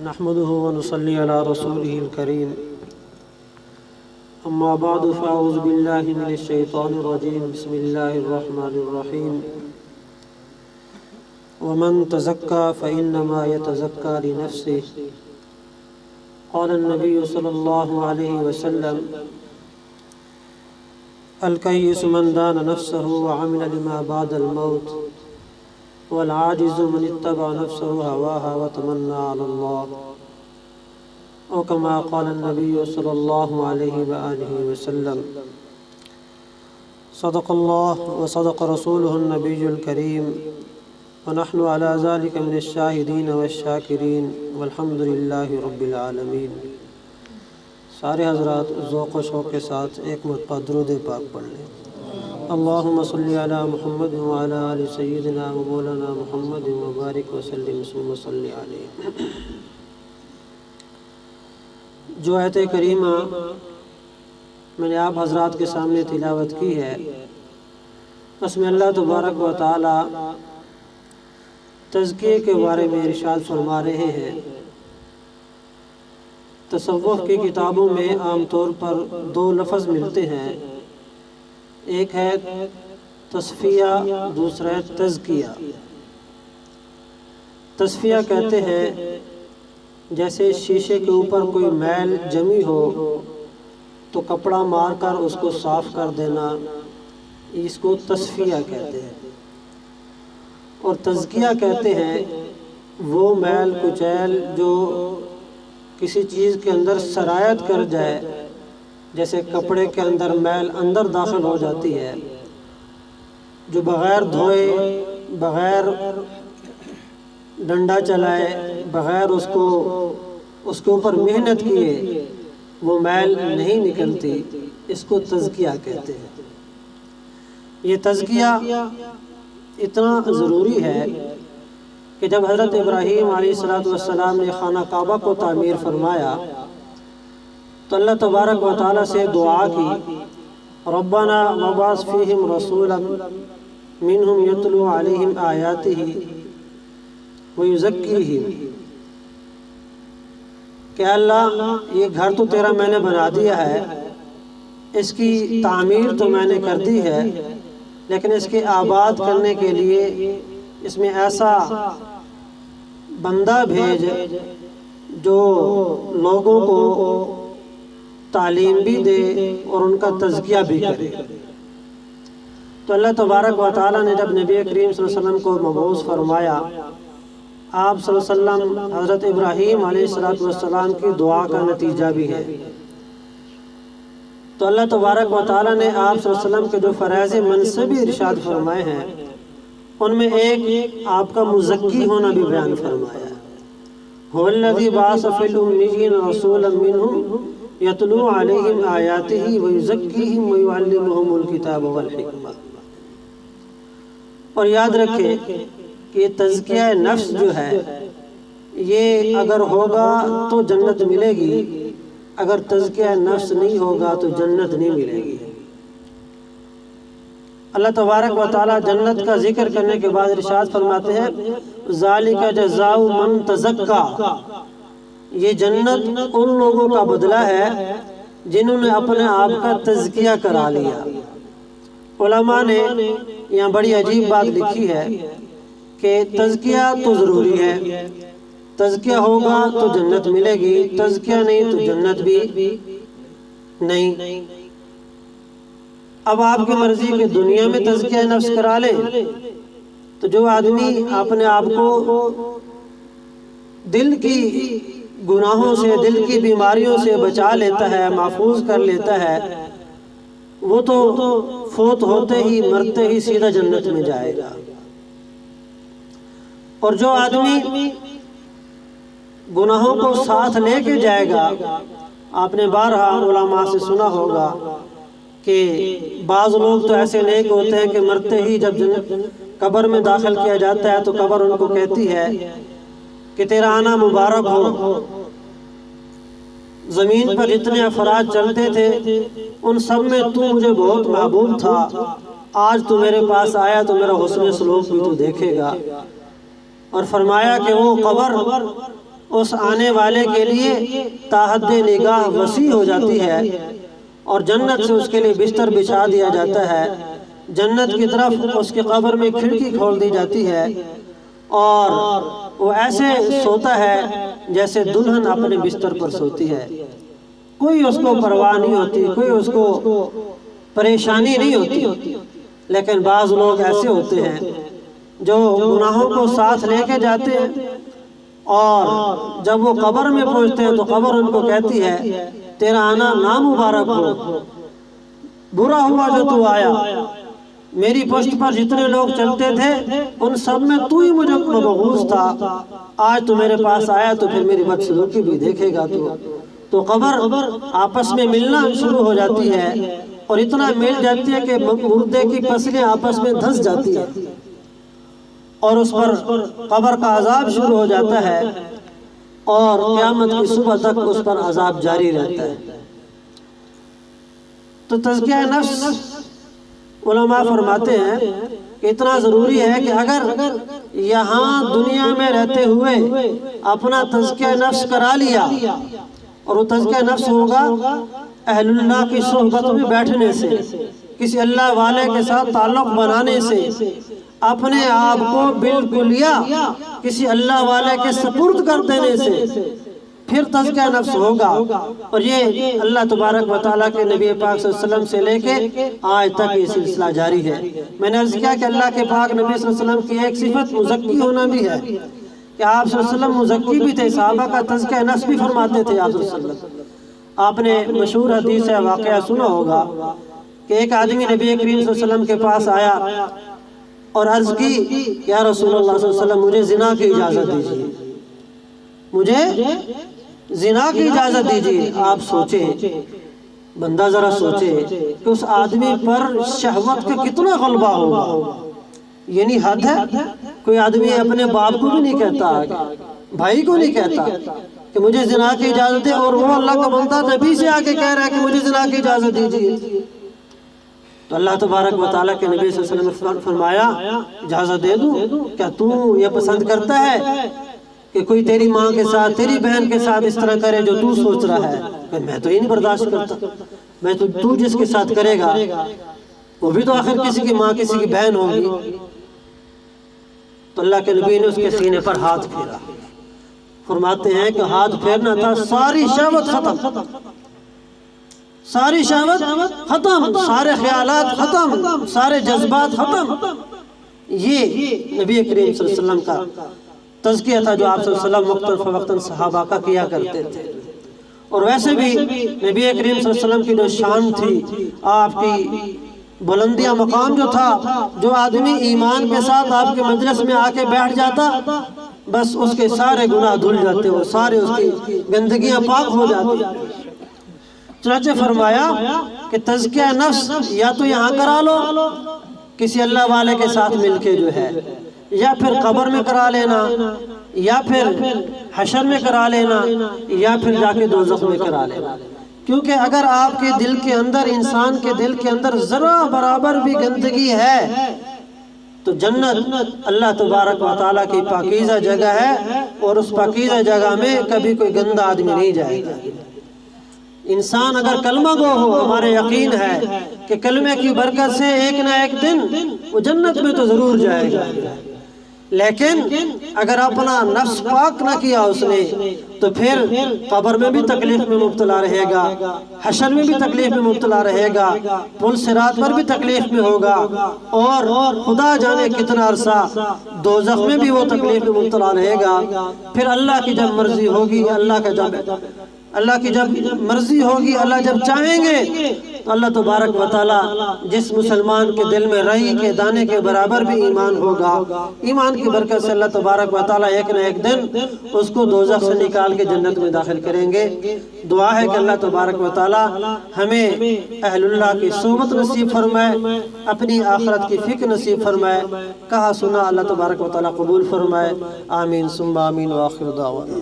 نحمده ونصلي على رسوله الكريم اما بعد فاعوذ بالله من الشيطان الرجيم بسم الله الرحمن الرحيم ومن تزكى فإنما يتزكى لنفسه قال النبي صلى الله عليه وسلم الكيس من دان نفسه وعمل لما بعد الموت والعاجز من اتبع نفسه هواها وتمنى على الله او كما قال النبي صلى الله عليه وآله وسلم صدق الله وصدق رسوله النبي الكريم ونحن على ذلك من الشاهدين والشاكرين والحمد لله رب العالمين۔ سارے حضرات ذوق و شوق کے ساتھ ایک مرتبہ درود پاک پڑھ لیں۔ اللہم صلی علی محمد وعلی آل سیدنا و مولانا محمد وبارک وسلم ثم صلی علیہ۔ جو آیت کریمہ میں نے آپ حضرات کے سامنے تلاوت کی ہے، اس میں اللہ تبارک و تعالی تزکیے کے بارے میں ارشاد فرما رہے ہیں۔ تصوف کی کتابوں میں عام طور پر دو لفظ ملتے ہیں، ایک ہے تصفیہ، دوسرا ہے تزکیہ۔ تصفیہ کہتے ہیں جیسے شیشے کے اوپر کوئی میل جمی ہو تو کپڑا مار کر اس کو صاف کر دینا، اس کو تصفیہ کہتے ہیں۔ اور تزکیہ کہتے ہیں وہ میل کچیل جو کسی چیز کے اندر سرایت کر جائے، جیسے کپڑے کے اندر میل اندر داخل ہو جاتی ہے، جو بغیر دھوئے، بغیر ڈنڈا چلائے، بغیر اس کے اوپر محنت کیے وہ میل نہیں نکلتی، اس کو تزکیہ کہتے ہیں۔ یہ تزکیہ اتنا ضروری ہے کہ جب حضرت ابراہیم علیہ السلام نے خانہ کعبہ کو تعمیر فرمایا تو اللہ تبارک و تعالیٰ سے دعا کی، ربنا وبعث فیہم رسولا منہم یتلو علیہم آیاتہ ویزکیہم، کہ اللہ یہ گھر تو تیرا میں نے بنا دیا ہے، اس کی تعمیر تو میں نے کر دی ہے، لیکن اس کے آباد کرنے کے لیے اس میں ایسا بندہ بھیج جو لوگوں کو تعلیم بھی دے اور ان کا تزکیہ بھی کرے۔ تو اللہ تبارک و تعالیٰ نے جب نبی کریم صلی اللہ علیہ وسلم کو مبعوث فرمایا، آپ صلی اللہ علیہ وسلم حضرت ابراہیم علیہ السلام کی دعا کا نتیجہ بھی ہے۔ تو اللہ تبارک و تعالیٰ نے آپ صلی اللہ علیہ وسلم کے جو فرائض منصبی ارشاد فرمائے ہیں ان میں ایک آپ کا مزکی ہونا بھی بیان فرمایا ہے۔ هو الذی بعث فی الامیین رسولا منہم یتلو علیہم آیاتہ ویزکیہم ویعلمہم الکتاب والحکمہ۔ اور یاد رکھیں کہ یہ تزکیہ نفس جو ہے یہ اگر ہوگا تو جنت ملے گی، اگر تزکیہ نفس نہیں ہوگا تو جنت نہیں ملے گی۔ اللہ تبارک و تعالی جنت کا ذکر کرنے کے بعد ارشاد فرماتے ہیں ذالک جزاء من تزکا، یہ جنت ان لوگوں کا بدلہ ہے جنہوں نے اپنے آپ کا تزکیہ کرا لیا۔ علماء نے یہاں بڑی عجیب بات لکھی ہے کہ تزکیہ تو ضروری ہے، تزکیہ ہوگا تو جنت ملے گی، تزکیہ نہیں تو جنت بھی نہیں۔ اب آپ کی مرضی کہ دنیا میں تزکیہ نفس کرا لیں، تو جو آدمی اپنے آپ کو دل کی گناہوں سے، دل کی بیماریوں سے بچا لیتا ہے، محفوظ کر لیتا ہے، وہ تو فوت ہوتے ہی مرتے ہی سیدھا جنت میں جائے گا۔ اور جو آدمی گناہوں کو ساتھ لے کے جائے گا، آپ نے بارہا علماء سے سنا ہوگا کہ بعض لوگ تو ایسے نیک ہوتے ہیں کہ مرتے ہی جب قبر میں داخل کیا جاتا ہے تو قبر ان کو کہتی ہے کہ تیرا آنا مبارک ہو، زمین پر جتنے افراد چلتے تھے ان سب میں تو مجھے بہت محبوب تھا، آج تو میرے پاس آیا تو میرا حسن سلوک بھی تو دیکھے گا۔ اور فرمایا کہ وہ قبر اس آنے والے کے لیے تاحد نگاہ وسیع ہو جاتی ہے، اور جنت سے اس کے لیے بستر بچھا دیا جاتا ہے، جنت کی طرف اس کی قبر میں کھڑکی کھول دی جاتی ہے، اور وہ ایسے سوتا ہے جیسے دلہن اپنے بستر پر سوتی ہے۔ کوئی اس کو پرواہ نہیں ہوتی، کوئی اس کو پریشانی نہیں ہوتی۔ لیکن بعض لوگ ایسے ہوتے ہیں جو گناہوں کو ساتھ لے کے جاتے ہیں، اور جب وہ قبر میں پہنچتے ہیں تو قبر ان کو کہتی ہے تیرا آنا نامبارک ہو، برا ہوا جو تو آیا، میری پشت پر جتنے لوگ چلتے تھے ان سب میں تو ہی مجھے مبغوث تھا، آج تو میرے پاس آیا تو پھر میری بدسلوکی بھی دیکھے گا تو قبر آپس میں ملنا شروع ہو جاتی ہے، اور اتنا مل جاتی ہے کہ مردے کی پسلیاں آپس میں دھس جاتی ہیں، اور اس پر قبر کا عذاب شروع ہو جاتا ہے، اور قیامت کی صبح تک اس پر عذاب جاری رہتا ہے۔ تو تزکیہ نفس علماء فرماتے ہیں کہ اتنا ضروری ہے کہ اگر یہاں دنیا میں رہتے ہوئے اپنا تزکیہ نفس کرا لیا، اور وہ تزکیہ نفس ہوگا اہل اللہ کی صحبت میں بیٹھنے سے، کسی اللہ والے کے ساتھ تعلق بنانے سے، اپنے آپ کو بالکلیہ کسی اللہ والے کے سپرد کر دینے سے، پھر تزکیہ نفس ہوگا۔ اور یہ اللہ تبارک و تعالیٰ کے نبی پاک صلی اللہ علیہ وسلم سے لے کے آج تک یہ سلسلہ جاری ہے۔ میں نے عرض کیا کہ اللہ کے پاک نبی صلی اللہ علیہ وسلم کی ایک صفت مزکی ہونا بھی ہے، کہ آپ صلی اللہ علیہ وسلم مزکی بھی تھے، صحابہ کا تزکیہ نفس بھی فرماتے تھے آپ صلی اللہ علیہ وسلم۔ آپ نے مشہور حدیث ہے، واقعہ سنا ہوگا کہ ایک آدمی نبی کریم صلی اللہ علیہ وسلم کے پاس آیا اور عرض کی یا رسول اللہ صلی اللہ علیہ وسلم مجھے زنا کی اجازت دیجیے، مجھے زنا کی اجازت دیجیے۔ آپ سوچیں، بندہ ذرا سوچے کہ اس آدمی پر شہوت کا کتنا غلبہ ہوگا، یعنی حد ہے۔ کوئی آدمی اپنے باپ کو بھی نہیں کہتا، بھائی کو نہیں کہتا کہ مجھے زنا کی اجازت دے، اور وہ اللہ کا بندہ نبی سے آکے کہہ رہا ہے کہ مجھے زنا کی اجازت دیجیے۔ تو اللہ تبارک و تعالیٰ کے نبی صلی اللہ علیہ وسلم نے فرمایا اجازت دے دوں؟ کیا تو یہ پسند کرتا ہے کہ کوئی تیری ماں کے ساتھ، تیری بہن کے ساتھ اس طرح کرے جو تو سوچ رہا ہے؟ کہ میں تو یہ نہیں برداشت کرتا، میں تو جس کے ساتھ کرے گا وہ بھی تو آخر کسی کی ماں کسی کی بہن ہوگی۔ تو اللہ کے نبی نے اس کے سینے پر ہاتھ پھیرا۔ فرماتے ہیں کہ ہاتھ پھیرنا تھا، ساری شہوت ختم، ساری شہوت ختم، سارے خیالات ختم، سارے جذبات ختم۔ یہ نبی کریم صلی اللہ علیہ وسلم کا تزکیہ تھا جو آپ صلی اللہ علیہ وسلم وقتاً فوقتاً صحابہ کا کیا کرتے تھے۔ اور ویسے بھی نبی کریم صلی اللہ علیہ وسلم کی جو شان تھی، آپ کی بلندیاں مقام جو تھا، جو آدمی ایمان کے ساتھ آپ کے مجلس میں آ کے بیٹھ جاتا بس اس کے سارے گناہ دھل جاتے، اور سارے اس کی گندگیاں پاک ہو جاتی۔ چنانچہ فرمایا کہ تزکیہ نفس یا تو یہاں کرا لو کسی اللہ والے کے ساتھ مل کے جو ہے، یا پھر قبر میں کرا لینا، یا پھر حشر میں کرا لینا، یا پھر جا کے دوزخ میں کرا لینا۔ کیونکہ اگر آپ کے دل کے اندر، انسان کے دل کے اندر ذرا برابر بھی گندگی ہے تو جنت اللہ تبارک و تعالیٰ کی پاکیزہ جگہ ہے، اور اس پاکیزہ جگہ میں کبھی کوئی گندہ آدمی نہیں جائے گا۔ انسان اگر کلمہ گو ہو، ہمارے یقین ہے کہ کلمے کی برکت سے ایک نہ ایک دن وہ جنت میں تو ضرور جائے گا، لیکن اگر اپنا نفس پاک نہ کیا اس نے تو پھر قبر میں بھی تکلیف میں مبتلا رہے گا، حشر میں بھی تکلیف میں مبتلا رہے گا، پل صراط پر بھی تکلیف میں ہوگا، اور خدا جانے کتنا عرصہ دوزخ میں بھی وہ تکلیف میں مبتلا رہے گا۔ پھر اللہ کی جب مرضی ہوگی، اللہ کی جب مرضی ہوگی، اللہ جب چاہیں گے تو اللہ تبارک و تعالیٰ جس مسلمان کے دل میں رئی کے دانے کے برابر بھی ایمان ہوگا، ایمان کی برکت سے اللہ تبارک و تعالیٰ ایک نہ ایک دن اس کو دوزخ سے نکال کے جنت میں داخل کریں گے۔ دعا ہے کہ اللہ تبارک و تعالیٰ ہمیں اہل اللہ کی صحبت نصیب فرمائے، اپنی آخرت کی فکر نصیب فرمائے، کہا سنا اللہ تبارک و تعالیٰ قبول فرمائے، آمین ثم آمین، وآخر دعوانا۔